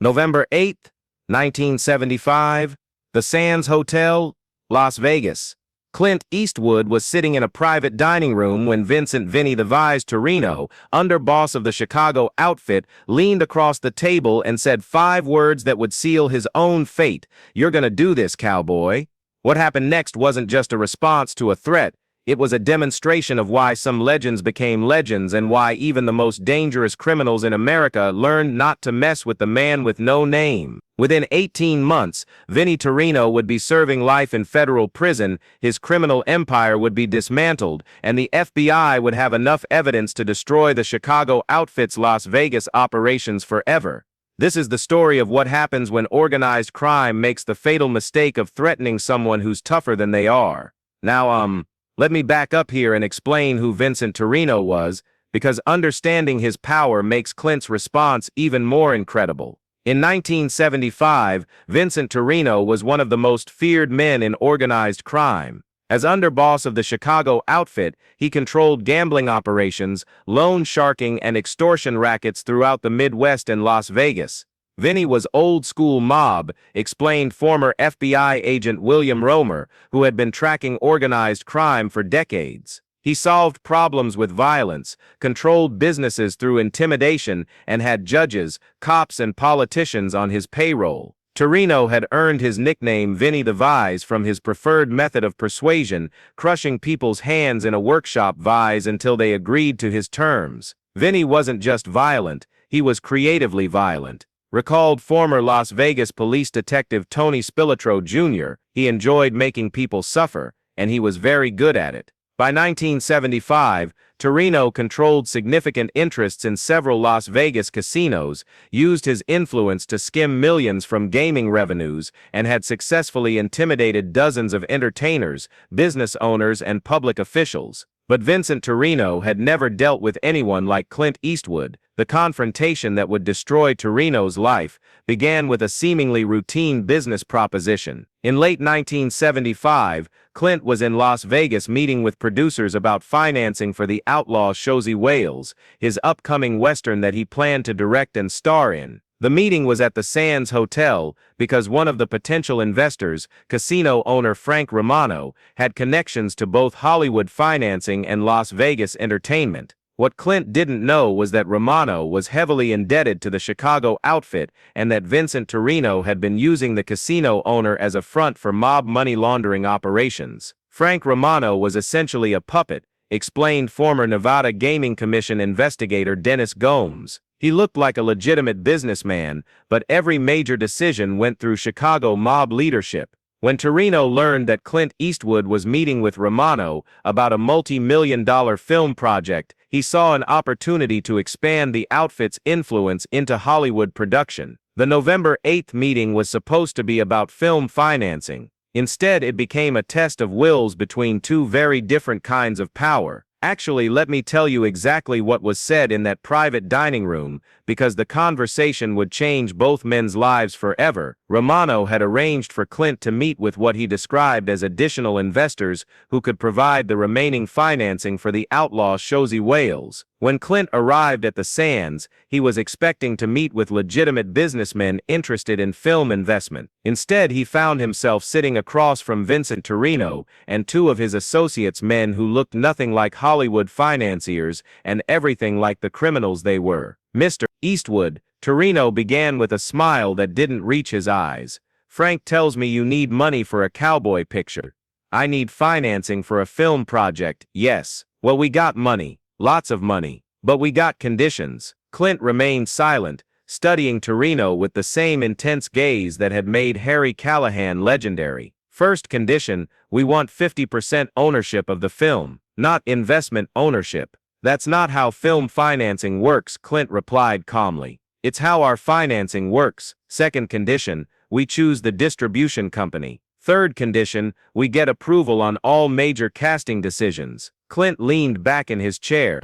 November 8th, 1975, the Sands Hotel, Las Vegas. Clint Eastwood was sitting in a private dining room when Vincent "Vinny the Vise" Torrino, underboss of the Chicago outfit, leaned across the table and said 5 words that would seal his own fate. "You're gonna do this, cowboy." What happened next wasn't just a response to a threat. It was a demonstration of why some legends became legends and why even the most dangerous criminals in America learned not to mess with the man with no name. Within 18 months, Vinny Torrino would be serving life in federal prison, his criminal empire would be dismantled, and the FBI would have enough evidence to destroy the Chicago outfit's Las Vegas operations forever. This is the story of what happens when organized crime makes the fatal mistake of threatening someone who's tougher than they are. Now, let me back up here and explain who Vincent Torrino was, because understanding his power makes Clint's response even more incredible. In 1975, Vincent Torrino was one of the most feared men in organized crime. As underboss of the Chicago outfit, he controlled gambling operations, loan sharking, and extortion rackets throughout the Midwest and Las Vegas. Vinny was old-school mob, explained former FBI agent William Romer, who had been tracking organized crime for decades. He solved problems with violence, controlled businesses through intimidation, and had judges, cops, and politicians on his payroll. Torrino had earned his nickname Vinny the Vise from his preferred method of persuasion, crushing people's hands in a workshop vise until they agreed to his terms. Vinny wasn't just violent, he was creatively violent. Recalled former Las Vegas police detective Tony Spilotro Jr., he enjoyed making people suffer, and he was very good at it. By 1975, Torrino controlled significant interests in several Las Vegas casinos, used his influence to skim millions from gaming revenues, and had successfully intimidated dozens of entertainers, business owners, and public officials. But Vincent Torrino had never dealt with anyone like Clint Eastwood. The confrontation that would destroy Torrino's life began with a seemingly routine business proposition. In late 1975, Clint was in Las Vegas meeting with producers about financing for the outlaw Shozi Wales, his upcoming western that he planned to direct and star in. The meeting was at the Sands Hotel because one of the potential investors, casino owner Frank Romano, had connections to both Hollywood financing and Las Vegas entertainment. What Clint didn't know was that Romano was heavily indebted to the Chicago outfit and that Vincent Torrino had been using the casino owner as a front for mob money laundering operations. Frank Romano was essentially a puppet, explained former Nevada Gaming Commission investigator Dennis Gomes. He looked like a legitimate businessman, but every major decision went through Chicago mob leadership. When Torrino learned that Clint Eastwood was meeting with Romano about a multi-million-dollar film project, he saw an opportunity to expand the outfit's influence into Hollywood production. The November 8th meeting was supposed to be about film financing. Instead, it became a test of wills between two very different kinds of power. Actually, let me tell you exactly what was said in that private dining room, because the conversation would change both men's lives forever. Romano had arranged for Clint to meet with what he described as additional investors who could provide the remaining financing for the outlaw Shozi Wales. When Clint arrived at the Sands, he was expecting to meet with legitimate businessmen interested in film investment. Instead, he found himself sitting across from Vincent Torrino and 2 of his associates, men who looked nothing like Hollywood financiers and everything like the criminals they were. "Mr. Eastwood," Torrino began with a smile that didn't reach his eyes. "Frank tells me you need money for a cowboy picture." "I need financing for a film project." "Yes. Well, we got money. Lots of money. But we got conditions." Clint remained silent, studying Torrino with the same intense gaze that had made Harry Callahan legendary. "First condition, we want 50% ownership of the film, not investment ownership." "That's not how film financing works," Clint replied calmly. "It's how our financing works." "Second condition, we choose the distribution company." "Third condition, we get approval on all major casting decisions." Clint leaned back in his chair.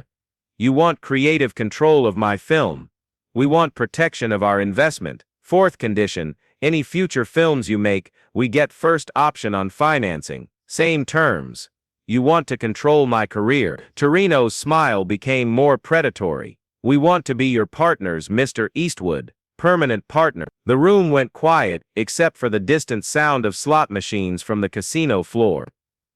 "You want creative control of my film. We want protection of our investment." "Fourth condition, any future films you make, we get first option on financing." "Same terms." "You want to control my career." Torrino's smile became more predatory. "We want to be your partners, Mr. Eastwood." permanent partner. The room went quiet, except for the distant sound of slot machines from the casino floor.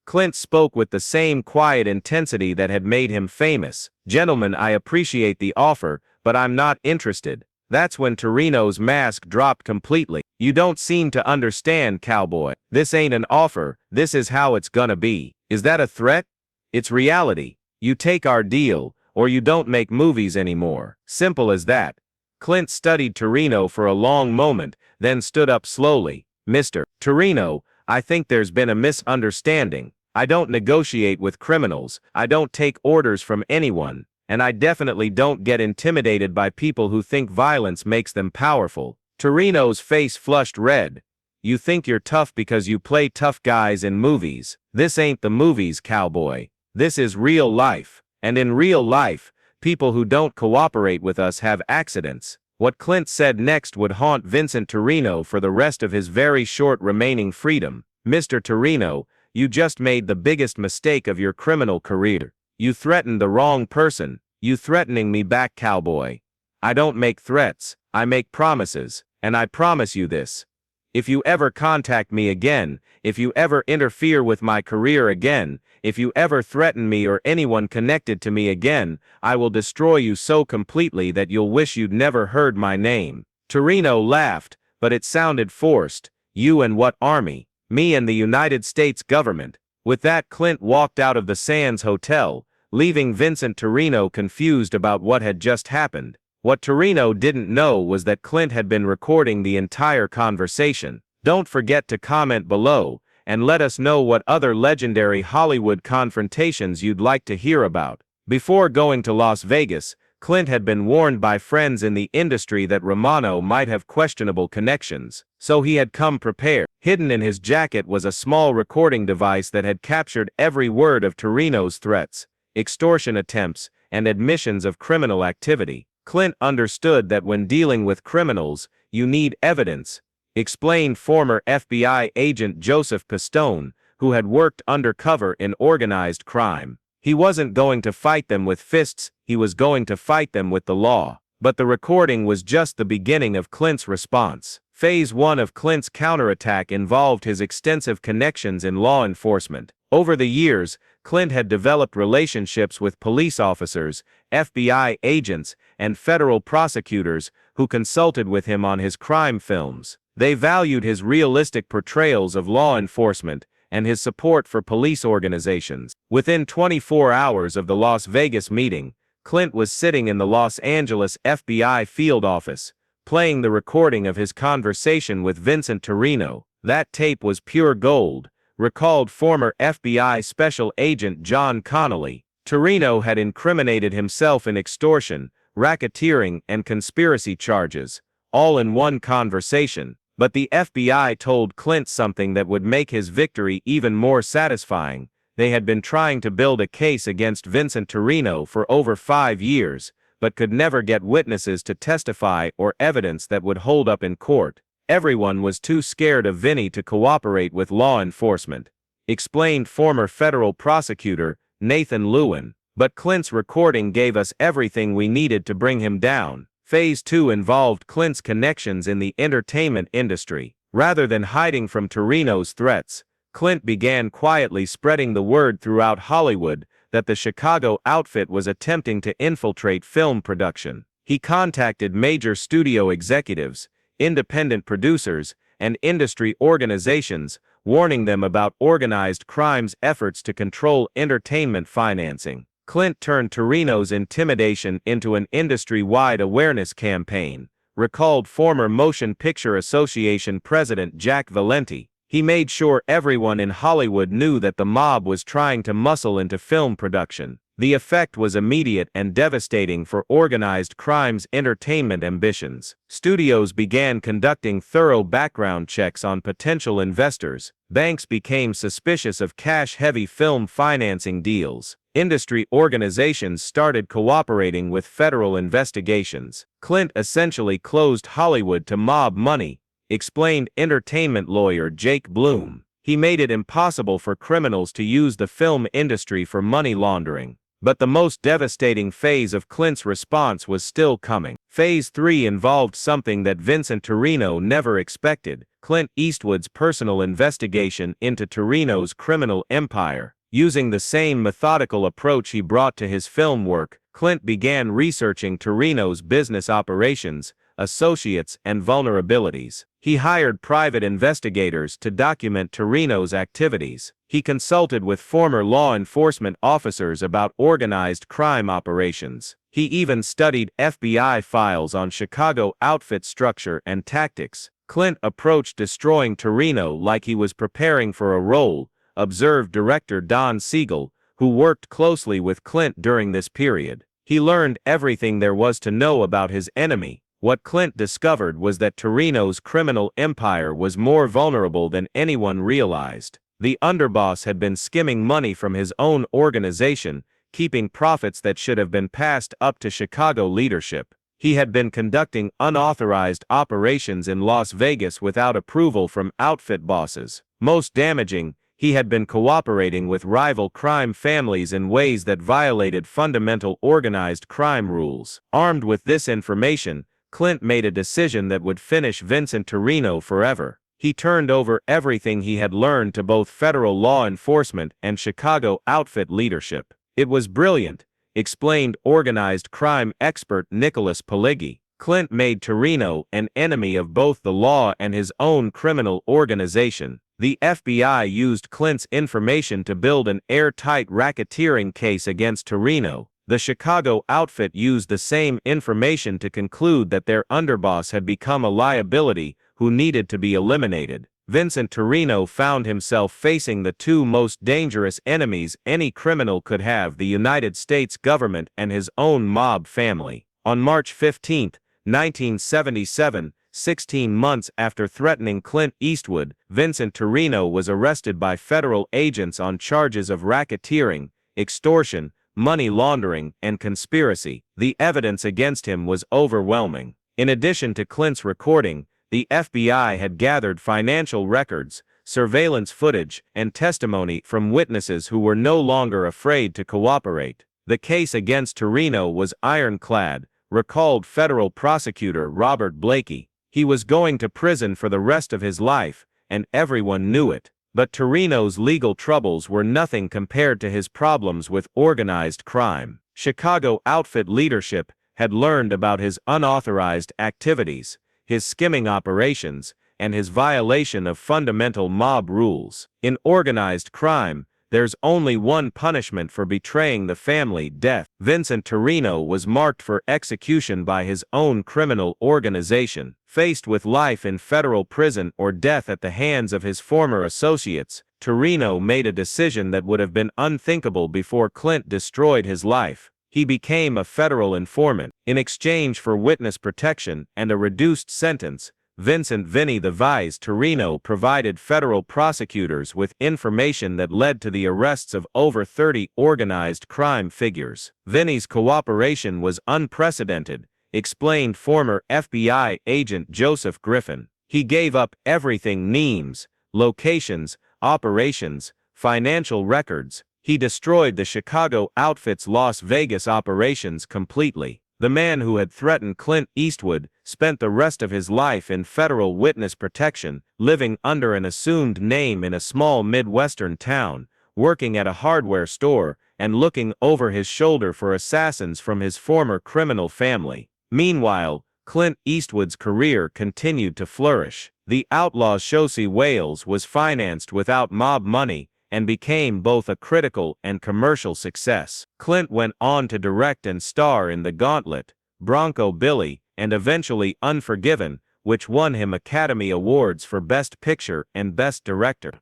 Clint spoke with the same quiet intensity that had made him famous. "Gentlemen, I appreciate the offer, but I'm not interested." That's when Torrino's mask dropped completely. "You don't seem to understand, cowboy. This ain't an offer, this is how it's gonna be." "Is that a threat?" "It's reality. You take our deal, or you don't make movies anymore. Simple as that." Clint studied Torrino for a long moment, then stood up slowly. "Mr. Torrino, I think there's been a misunderstanding. I don't negotiate with criminals, I don't take orders from anyone, and I definitely don't get intimidated by people who think violence makes them powerful." Torrino's face flushed red. "You think you're tough because you play tough guys in movies. This ain't the movies, cowboy. This is real life. And in real life, people who don't cooperate with us have accidents." What Clint said next would haunt Vincent Torrino for the rest of his very short remaining freedom. "Mr. Torrino, you just made the biggest mistake of your criminal career. You threatened the wrong person. You threatening me back, cowboy. I don't make threats, I make promises, and I promise you this. If you ever contact me again, if you ever interfere with my career again, if you ever threaten me or anyone connected to me again, I will destroy you so completely that you'll wish you'd never heard my name." Torrino laughed, but it sounded forced. "You and what army?" "Me and the United States government." With that, Clint walked out of the Sands Hotel, leaving Vincent Torrino confused about what had just happened. What Torrino didn't know was that Clint had been recording the entire conversation. Don't forget to comment below, and let us know what other legendary Hollywood confrontations you'd like to hear about. Before going to Las Vegas, Clint had been warned by friends in the industry that Romano might have questionable connections, so he had come prepared. Hidden in his jacket was a small recording device that had captured every word of Torrino's threats, extortion attempts, and admissions of criminal activity. Clint understood that when dealing with criminals, you need evidence, explained former FBI agent Joseph Pistone, who had worked undercover in organized crime. He wasn't going to fight them with fists, he was going to fight them with the law. But the recording was just the beginning of Clint's response. Phase 1 of Clint's counterattack involved his extensive connections in law enforcement. Over the years, Clint had developed relationships with police officers, FBI agents, and federal prosecutors who consulted with him on his crime films. They valued his realistic portrayals of law enforcement and his support for police organizations. Within 24 hours of the Las Vegas meeting, Clint was sitting in the Los Angeles FBI field office, playing the recording of his conversation with Vincent Torrino. "That tape was pure gold," recalled former FBI Special Agent John Connolly. Torrino had incriminated himself in extortion, racketeering, and conspiracy charges, all in one conversation. But the FBI told Clint something that would make his victory even more satisfying. They had been trying to build a case against Vincent Torrino for over 5 years, but could never get witnesses to testify or evidence that would hold up in court. Everyone was too scared of Vinny to cooperate with law enforcement, explained former federal prosecutor Nathan Lewin. But Clint's recording gave us everything we needed to bring him down. Phase 2 involved Clint's connections in the entertainment industry. Rather than hiding from Torrino's threats, Clint began quietly spreading the word throughout Hollywood that the Chicago outfit was attempting to infiltrate film production. He contacted major studio executives, independent producers, and industry organizations, warning them about organized crime's efforts to control entertainment financing. Clint turned Torrino's intimidation into an industry-wide awareness campaign, recalled former Motion Picture Association President Jack Valenti. He made sure everyone in Hollywood knew that the mob was trying to muscle into film production. The effect was immediate and devastating for organized crime's entertainment ambitions. Studios began conducting thorough background checks on potential investors. Banks became suspicious of cash-heavy film financing deals. Industry organizations started cooperating with federal investigations. Clint essentially closed Hollywood to mob money, explained entertainment lawyer Jake Bloom. He made it impossible for criminals to use the film industry for money laundering. But the most devastating phase of Clint's response was still coming. Phase 3 involved something that Vincent Torrino never expected: Clint Eastwood's personal investigation into Torrino's criminal empire. Using the same methodical approach he brought to his film work, Clint began researching Torrino's business operations, associates, and vulnerabilities. He hired private investigators to document Torrino's activities. He consulted with former law enforcement officers about organized crime operations. He even studied FBI files on Chicago outfit structure and tactics. Clint approached destroying Torrino like he was preparing for a role, observed director Don Siegel, who worked closely with Clint during this period. He learned everything there was to know about his enemy. What Clint discovered was that Torrino's criminal empire was more vulnerable than anyone realized. The underboss had been skimming money from his own organization, keeping profits that should have been passed up to Chicago leadership. He had been conducting unauthorized operations in Las Vegas without approval from outfit bosses. Most damaging, he had been cooperating with rival crime families in ways that violated fundamental organized crime rules. Armed with this information, Clint made a decision that would finish Vincent Torrino forever. He turned over everything he had learned to both federal law enforcement and Chicago outfit leadership. It was brilliant, explained organized crime expert Nicholas Pileggi. Clint made Torrino an enemy of both the law and his own criminal organization. The FBI used Clint's information to build an airtight racketeering case against Torrino. The Chicago outfit used the same information to conclude that their underboss had become a liability who needed to be eliminated. Vincent Torrino found himself facing the two most dangerous enemies any criminal could have: the United States government and his own mob family. On March 15, 1977, 16 months after threatening Clint Eastwood, Vincent Torrino was arrested by federal agents on charges of racketeering, extortion, money laundering, and conspiracy. The evidence against him was overwhelming. In addition to Clint's recording, the FBI had gathered financial records, surveillance footage, and testimony from witnesses who were no longer afraid to cooperate. The case against Torrino was ironclad, recalled federal prosecutor Robert Blakey. He was going to prison for the rest of his life, and everyone knew it. But Torrino's legal troubles were nothing compared to his problems with organized crime. Chicago outfit leadership had learned about his unauthorized activities, his skimming operations, and his violation of fundamental mob rules. In organized crime, there's only one punishment for betraying the family: death. Vincent Torrino was marked for execution by his own criminal organization. Faced with life in federal prison or death at the hands of his former associates, Torrino made a decision that would have been unthinkable before Clint destroyed his life. He became a federal informant. In exchange for witness protection and a reduced sentence, Vinny the Vise Torrino provided federal prosecutors with information that led to the arrests of over 30 organized crime figures. Vinny's cooperation was unprecedented, explained former FBI agent Joseph Griffin. He gave up everything: names, locations, operations, financial records. He destroyed the Chicago outfit's Las Vegas operations completely. The man who had threatened Clint Eastwood spent the rest of his life in federal witness protection, living under an assumed name in a small Midwestern town, working at a hardware store, and looking over his shoulder for assassins from his former criminal family. Meanwhile, Clint Eastwood's career continued to flourish. The Outlaw's Chaucy Wales was financed without mob money and became both a critical and commercial success. Clint went on to direct and star in The Gauntlet, Bronco Billy, and eventually Unforgiven, which won him Academy Awards for Best Picture and Best Director.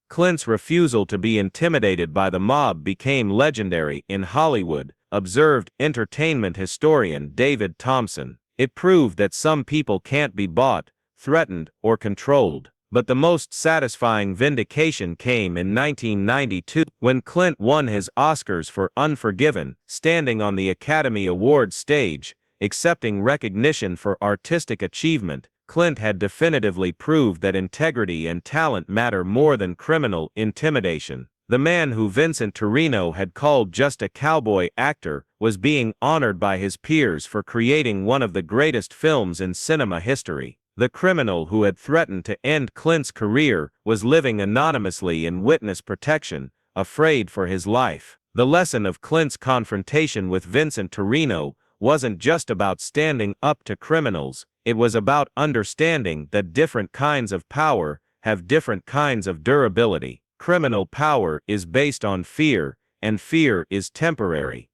Clint's refusal to be intimidated by the mob became legendary in Hollywood, observed entertainment historian David Thompson. It proved that some people can't be bought, threatened, or controlled. But the most satisfying vindication came in 1992, when Clint won his Oscars for Unforgiven, standing on the Academy Awards stage, accepting recognition for artistic achievement. Clint had definitively proved that integrity and talent matter more than criminal intimidation. The man who Vincent Torrino had called just a cowboy actor was being honored by his peers for creating one of the greatest films in cinema history. The criminal who had threatened to end Clint's career was living anonymously in witness protection, afraid for his life. The lesson of Clint's confrontation with Vincent Torrino wasn't just about standing up to criminals, it was about understanding that different kinds of power have different kinds of durability. Criminal power is based on fear, and fear is temporary,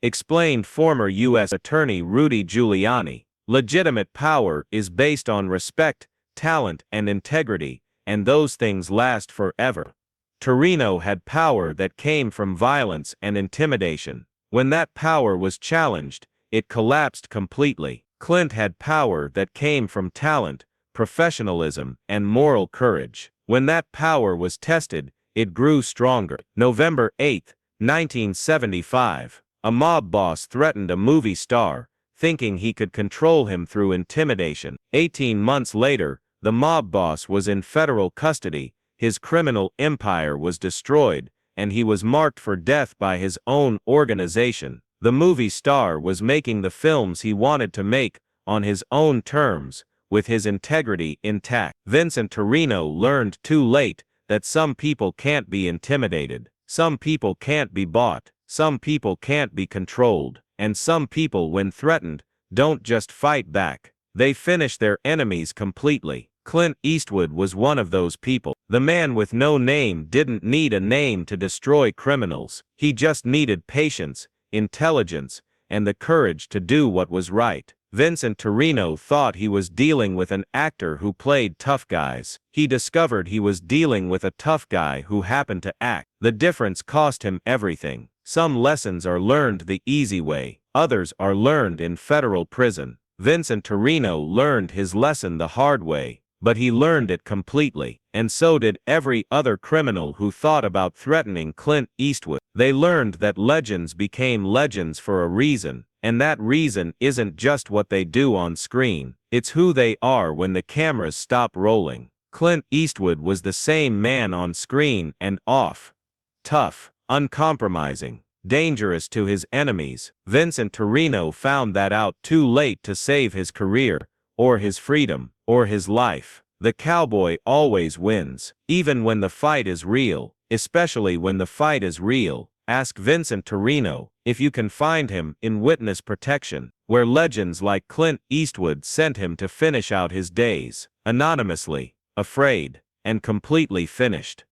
explained former U.S. Attorney Rudy Giuliani. Legitimate power is based on respect, talent, and integrity, and those things last forever. Torrino had power that came from violence and intimidation. When that power was challenged, it collapsed completely. Clint had power that came from talent, professionalism, and moral courage. When that power was tested, it grew stronger. November 8, 1975. A mob boss threatened a movie star, thinking he could control him through intimidation. 18 months later, the mob boss was in federal custody, his criminal empire was destroyed, and he was marked for death by his own organization. The movie star was making the films he wanted to make, on his own terms, with his integrity intact. Vincent Torrino learned too late that some people can't be intimidated, some people can't be bought, some people can't be controlled, and some people, when threatened, don't just fight back, they finish their enemies completely. Clint Eastwood was one of those people. The man with no name didn't need a name to destroy criminals. He just needed patience, intelligence, and the courage to do what was right. Vincent Torrino thought he was dealing with an actor who played tough guys. He discovered he was dealing with a tough guy who happened to act. The difference cost him everything. Some lessons are learned the easy way, others are learned in federal prison. Vincent Torrino learned his lesson the hard way, but he learned it completely, and so did every other criminal who thought about threatening Clint Eastwood. They learned that legends became legends for a reason, and that reason isn't just what they do on screen, it's who they are when the cameras stop rolling. Clint Eastwood was the same man on screen and off. Tough, uncompromising, dangerous to his enemies. Vincent Torrino found that out too late to save his career, or his freedom, or his life. The cowboy always wins, even when the fight is real, especially when the fight is real. Ask Vincent Torrino if you can find him in witness protection, where legends like Clint Eastwood sent him to finish out his days, anonymously, afraid, and completely finished.